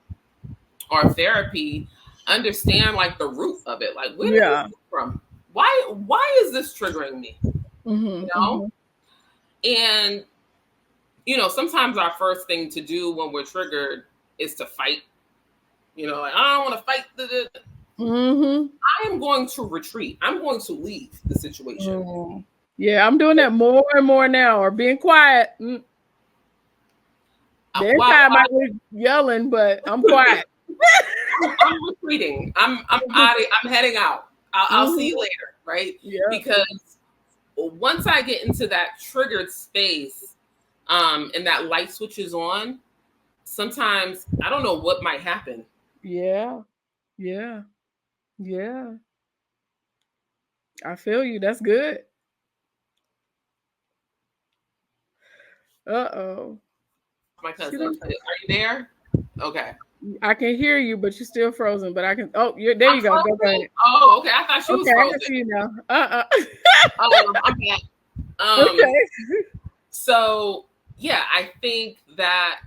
or therapy, understand like the root of it. Like, where did this come from? Why is this triggering me? And sometimes our first thing to do when we're triggered is to fight. Like, I don't want to fight. I am going to retreat. I'm going to leave the situation. Yeah, I'm doing that more and more now, or being quiet. This time I was yelling, but I'm quiet. I'm retreating. I'm out. I'm heading out. I'll see you later, right? Yeah. Because once I get into that triggered space, and that light switches on, sometimes I don't know what might happen. Yeah. I feel you. That's good. Uh-oh. My cousin, are you there? Okay. I can hear you, but you're still frozen. But I can. Oh, there you go. Go ahead. Oh, okay. I thought she was frozen. I can see you now. I'm back. Okay. So yeah, I think that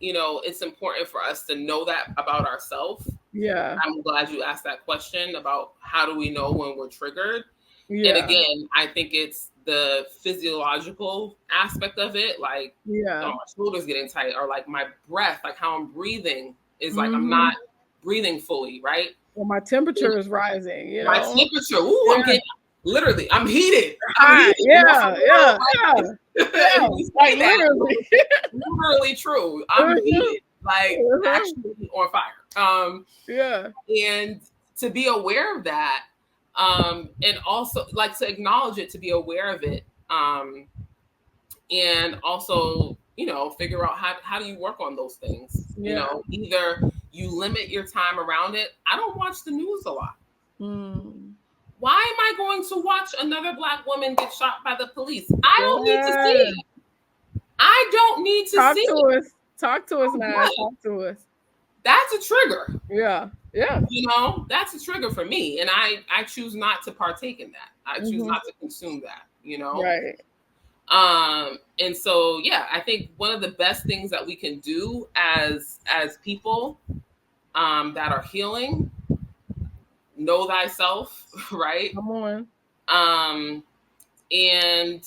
it's important for us to know that about ourselves. Yeah. I'm glad you asked that question about how do we know when we're triggered. Yeah. And again, I think it's the physiological aspect of it, like my shoulders getting tight, or like my breath, like how I'm breathing is like I'm not breathing fully, right? Well, my temperature is rising. My temperature, I'm getting literally, I'm heated. Yeah. Like literally true. I'm heated, like actually on fire. And to be aware of that. And also like to acknowledge it, to be aware of it, and also figure out how do you work on those things. Either you limit your time around it. I don't watch the news a lot. Why am I going to watch another Black woman get shot by the police? I don't need to see it. I don't need to see it. Talk to us now. Talk to us. That's a trigger. Yeah. That's a trigger for me, and I choose not to partake in that. I choose not to consume that. Right. And so I think one of the best things that we can do as people that are healing, know thyself, right? Come on. And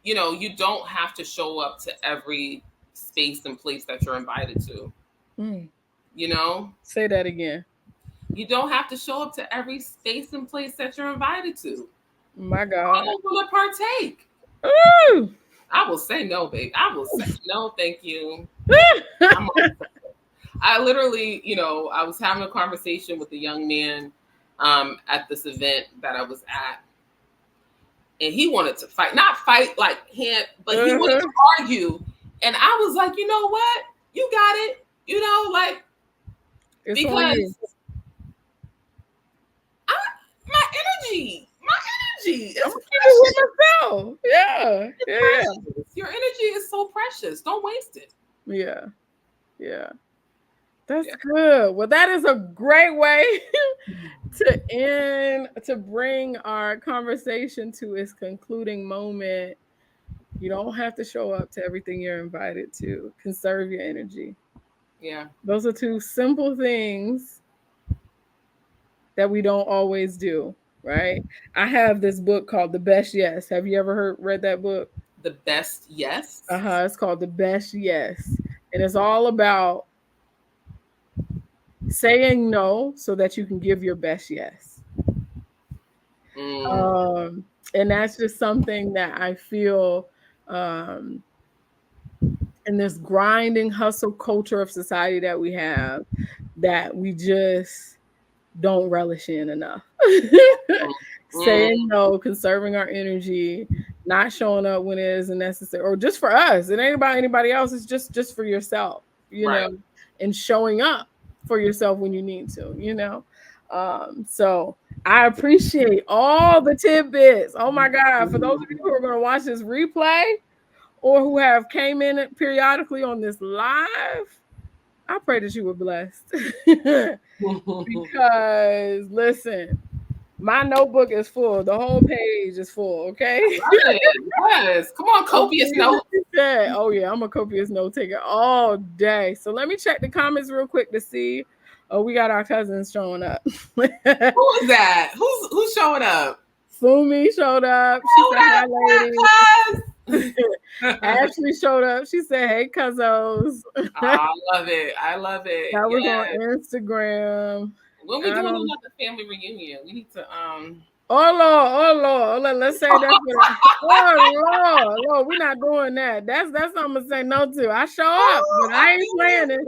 you don't have to show up to every space and place that you're invited to. Say that again. You don't have to show up to every space and place that you're invited to. My I God. don't want to partake. Ooh. I will say no, babe. I will say no, thank you. I'm I literally, I was having a conversation with a young man at this event that I was at, and he wanted to fight, not fight like him, but he wanted to argue. And I was like, you know what? You got it. Like, It's because on you. my energy is I'm keeping it with myself. Yeah. precious. Your energy is so precious. Don't waste it. Yeah. That's good. Well, that is a great way to bring our conversation to its concluding moment. You don't have to show up to everything you're invited to. Conserve your energy. Yeah. Those are two simple things that we don't always do, right? I have this book called The Best Yes. Have you ever read that book? The Best Yes. It's called The Best Yes. And it's all about saying no so that you can give your best yes. And that's just something that I feel in this grinding hustle culture of society that we have, that we just don't relish in enough. Saying no, conserving our energy, not showing up when it isn't necessary, or just for us. It ain't about anybody else. It's just for yourself, Right. and showing up for yourself when you need to, So I appreciate all the tidbits. Oh my God. For those of you who are going to watch this replay or who have came in periodically on this live, I pray that you were blessed. Because listen, my notebook is full. The whole page is full. Okay. Yes. Come on, copious note. Oh yeah, I'm a copious note taker all day. So let me check the comments real quick to see. Oh, we got our cousins showing up. Who is that? Who's showing up? Fumi showed up. She said, "Hi, ladies." Ashley showed up. She said, "Hey, couzos." I love it. That was on Instagram. When we doing another family reunion, we need to Oh Lord, let's say that. Oh Lord, we're not doing that. That's something I'm gonna say no to. I show up, but I ain't playing it.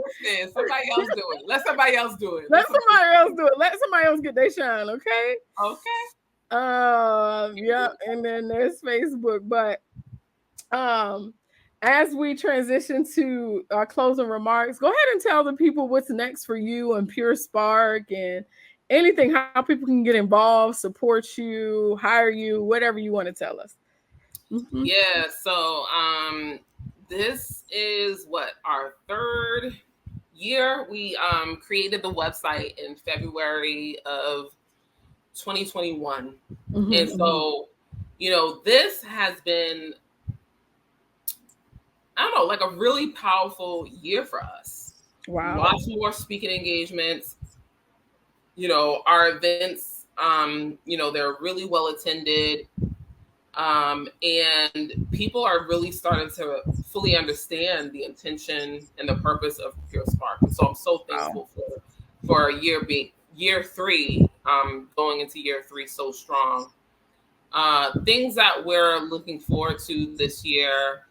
Somebody else do it. Let somebody else do it. Let somebody else do it. Let somebody else get their shine, okay? Okay. Yeah, and then there's Facebook, but as we transition to our closing remarks, go ahead and tell the people what's next for you and PureSpark and anything, how people can get involved, support you, hire you, whatever you want to tell us. Mm-hmm. Yeah, so this is our third year. We created the website in February of 2021. Mm-hmm. And so, this has been, I don't know, like a really powerful year for us. Wow. Lots more speaking engagements. Our events, they're really well attended. And people are really starting to fully understand the intention and the purpose of PureSpark. And so I'm so thankful for year three, going into year three so strong. Things that we're looking forward to this year.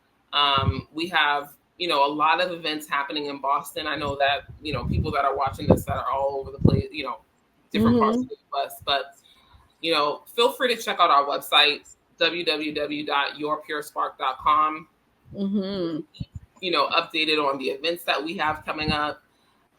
We have, a lot of events happening in Boston. I know that, people that are watching this that are all over the place, different parts of the US, but, feel free to check out our website, www.yourpurespark.com. Updated on the events that we have coming up.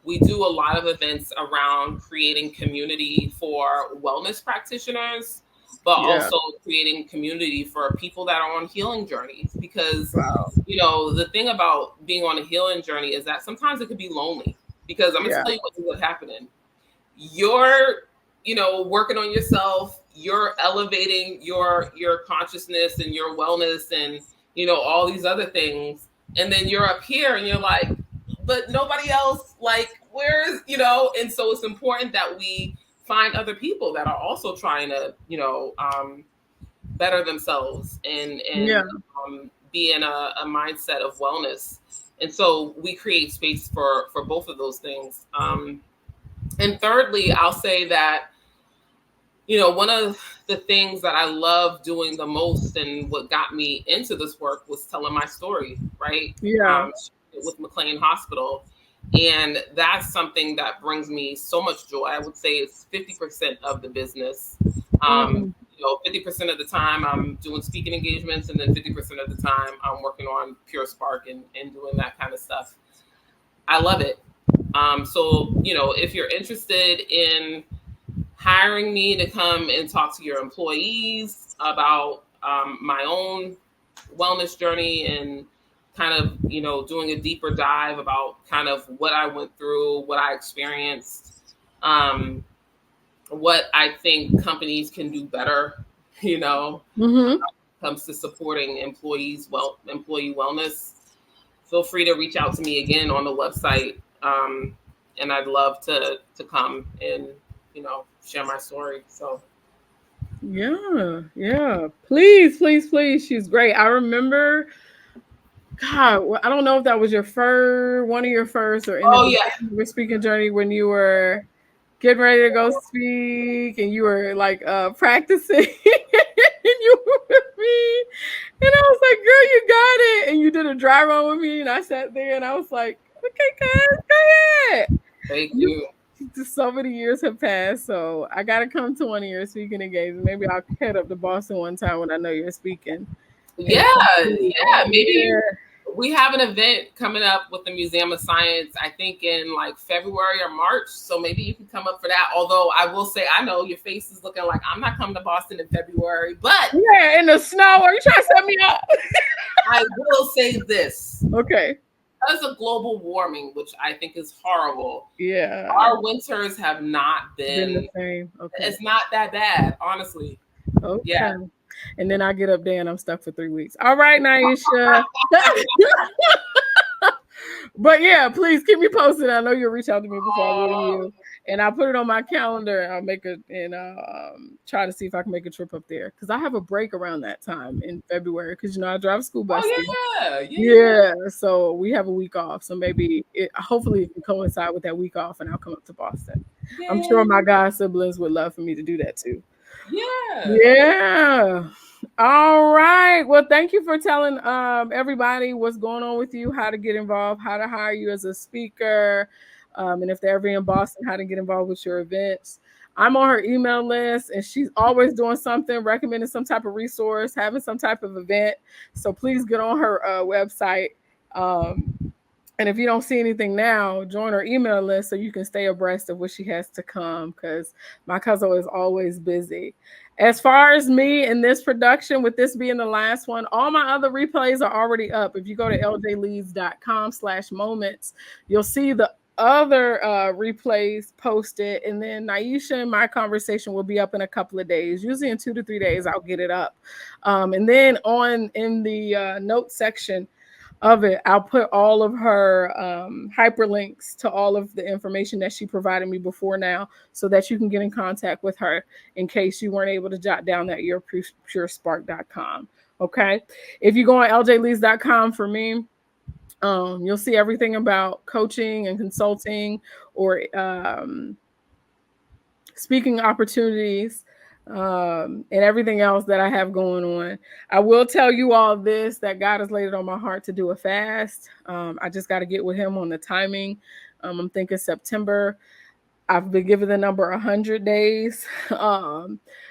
We do a lot of events around creating community for wellness practitioners, but also creating community for people that are on healing journeys. Because, the thing about being on a healing journey is that sometimes it could be lonely. Because I'm going to tell you what's happening. You're, working on yourself. You're elevating your consciousness and your wellness and, all these other things. And then you're up here and you're like, but nobody else, like, where's, and so it's important that we find other people that are also trying to, better themselves and be in a mindset of wellness. And so we create space for both of those things. And thirdly, I'll say that, one of the things that I love doing the most and what got me into this work was telling my story, right? Yeah. With McLean Hospital. And that's something that brings me so much joy. I would say it's 50% of the business. 50% of the time I'm doing speaking engagements, and then 50% of the time I'm working on PureSpark and doing that kind of stuff. I love it. So, if you're interested in hiring me to come and talk to your employees about my own wellness journey and kind of, doing a deeper dive about kind of what I went through, what I experienced, what I think companies can do better, when it comes to supporting employee wellness. Feel free to reach out to me again on the website. And I'd love to come and, share my story. So yeah. Please. She's great. I remember, God, I don't know if that was one of your first, or in the beginning of your speaking journey, when you were getting ready to go speak and you were like practicing and you were with me. And I was like, girl, you got it. And you did a dry run with me. And I sat there and I was like, okay, guys, go ahead. Thank you. So many years have passed. So I got to come to one of your speaking engagements. Maybe I'll head up to Boston one time when I know you're speaking. Yeah. Maybe we have an event coming up with the Museum of Science, I think in like February or March. So maybe you can come up for that. Although I will say, I know your face is looking like I'm not coming to Boston in February, but yeah, in the snow. Are you trying to set me up? I will say this. Okay. Because of global warming, which I think is horrible. Yeah. Our winters have not been the same. Okay. It's not that bad, honestly. Okay. Yeah. And then I get up there and I'm stuck for 3 weeks. All right, Nieisha. But yeah, please keep me posted. I know you'll reach out to me before I leave you. And I'll put it on my calendar and I'll make it and try to see if I can make a trip up there. Because I have a break around that time in February. Because I drive a school bus. Yeah. So we have a week off. So maybe hopefully it can coincide with that week off and I'll come up to Boston. Yeah. I'm sure my god siblings would love for me to do that too. Yeah. All right. Well, thank you for telling everybody what's going on with you, how to get involved, how to hire you as a speaker, and if they're ever in Boston, how to get involved with your events. I'm on her email list, and she's always doing something, recommending some type of resource, having some type of event. So please get on her website. And if you don't see anything now, join her email list so you can stay abreast of what she has to come, because my cousin is always busy. As far as me in this production, with this being the last one, all my other replays are already up. If you go to ljleads.com/moments, you'll see the other replays posted. And then Nieisha and my conversation will be up in a couple of days. Usually in 2 to 3 days, I'll get it up. And then in the notes section of it, I'll put all of her hyperlinks to all of the information that she provided me before now, so that you can get in contact with her in case you weren't able to jot down that your PureSpark.com. Okay. If you go on ljleads.com for me, you'll see everything about coaching and consulting or speaking opportunities, and everything else that I have going on. I will tell you all this, that God has laid it on my heart to do a fast. I just got to get with him on the timing. I'm thinking September. I've been given the number 100 days.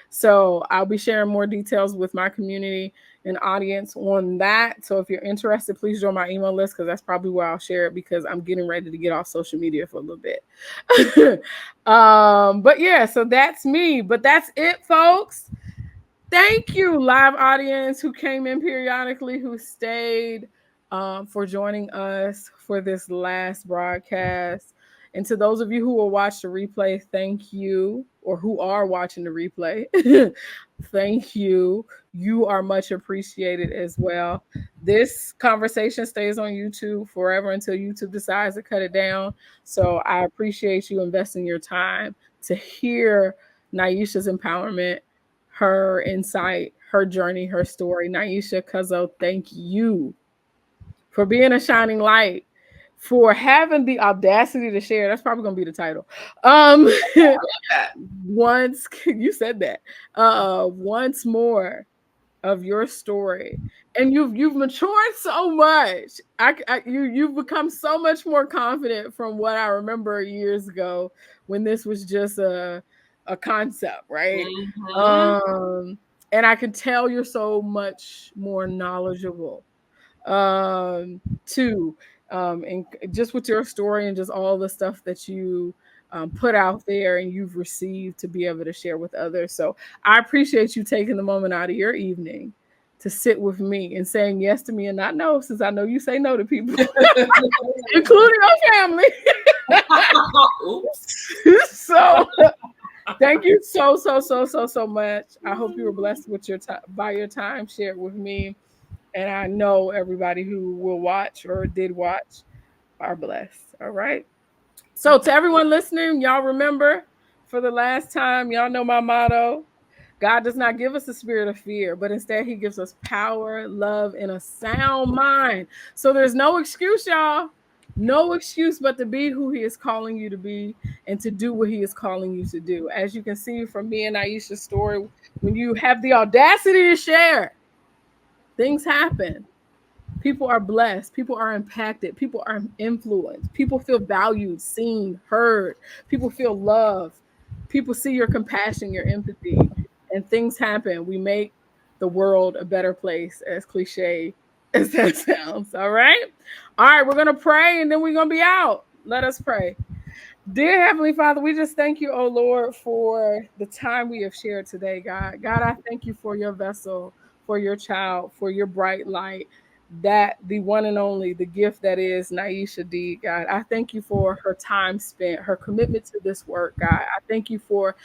So I'll be sharing more details with my community and audience on that. So if you're interested, please join my email list, because that's probably where I'll share it, because I'm getting ready to get off social media for a little bit. But yeah, so that's me. But that's it, folks. Thank you, live audience who came in periodically, who stayed, for joining us for this last broadcast. And to those of you who will watch the replay, thank you, or who are watching the replay, thank you. You are much appreciated as well. This conversation stays on YouTube forever until YouTube decides to cut it down. So I appreciate you investing your time to hear Nieisha's empowerment, her insight, her journey, her story. Nieisha Cuzzo, thank you for being a shining light, for having the audacity to share. That's probably gonna be the title. Once you said that, once more of your story, and you've matured so much. You've become so much more confident from what I remember years ago when this was just a concept, right? And I can tell you're so much more knowledgeable too, and just with your story and just all the stuff that you put out there and you've received to be able to share with others. So I appreciate you taking the moment out of your evening to sit with me and saying yes to me and not no, since I know you say no to people, including your family. So thank you so much. I hope you were blessed with your time by your time shared with me. And I know everybody who will watch or did watch are blessed. All right. So to everyone listening, y'all remember for the last time, y'all know my motto. God does not give us a spirit of fear, but instead he gives us power, love, and a sound mind. So there's no excuse, y'all. No excuse but to be who he is calling you to be and to do what he is calling you to do. As you can see from me and Nieisha's story, when you have the audacity to share, things happen. People are blessed. People are impacted. People are influenced. People feel valued, seen, heard. People feel loved. People see your compassion, your empathy, and things happen. We make the world a better place, as cliche as that sounds. All right. All right. We're going to pray and then we're going to be out. Let us pray. Dear Heavenly Father, we just thank you, oh Lord, for the time we have shared today, God. God, I thank you for your vessel, for your child, for your bright light, that the one and only, the gift that is Nieisha Deed, God. I thank you for her time spent, her commitment to this work, God. I thank you for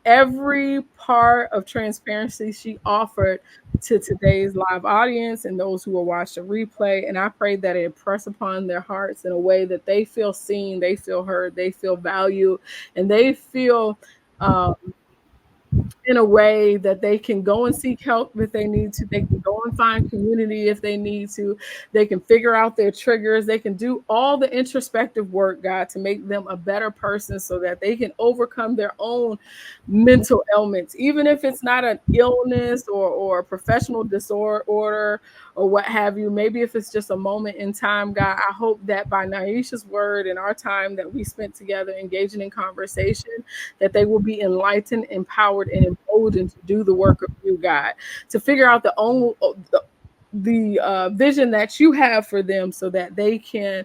every part of transparency she offered to today's live audience and those who will watch the replay. And I pray that it impress upon their hearts in a way that they feel seen, they feel heard, they feel valued, and they feel in a way that they can go and seek help if they need to. They can go and find community if they need to. They can figure out their triggers. They can do all the introspective work, God, to make them a better person so that they can overcome their own mental ailments, even if it's not an illness or a professional disorder or what have you. Maybe if it's just a moment in time, God, I hope that by Nieisha's word and our time that we spent together engaging in conversation, that they will be enlightened, empowered, and emboldened to do the work of you, God, to figure out the vision that you have for them so that they can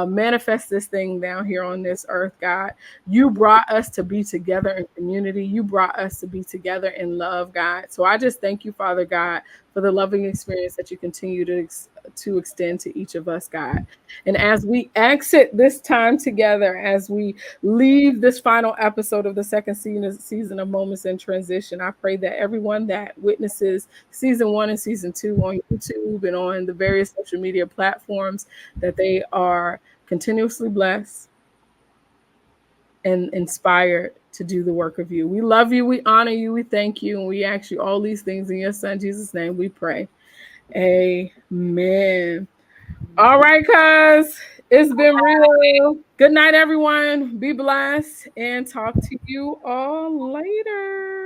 manifest this thing down here on this earth, God. You brought us to be together in community. You brought us to be together in love, God. So I just thank you, Father God, for the loving experience that you continue to extend to each of us, God. And as we exit this time together, as we leave this final episode of the second season of Moments in Transition, I pray that everyone that witnesses season 1 and season 2 on YouTube and on the various social media platforms, that they are continuously blessed and inspired to do the work of you. We love you, we honor you, we thank you, and we ask you all these things in your son Jesus' name we pray. Amen. All right, cuz it's been real. Good night, everyone. Be blessed and talk to you all later.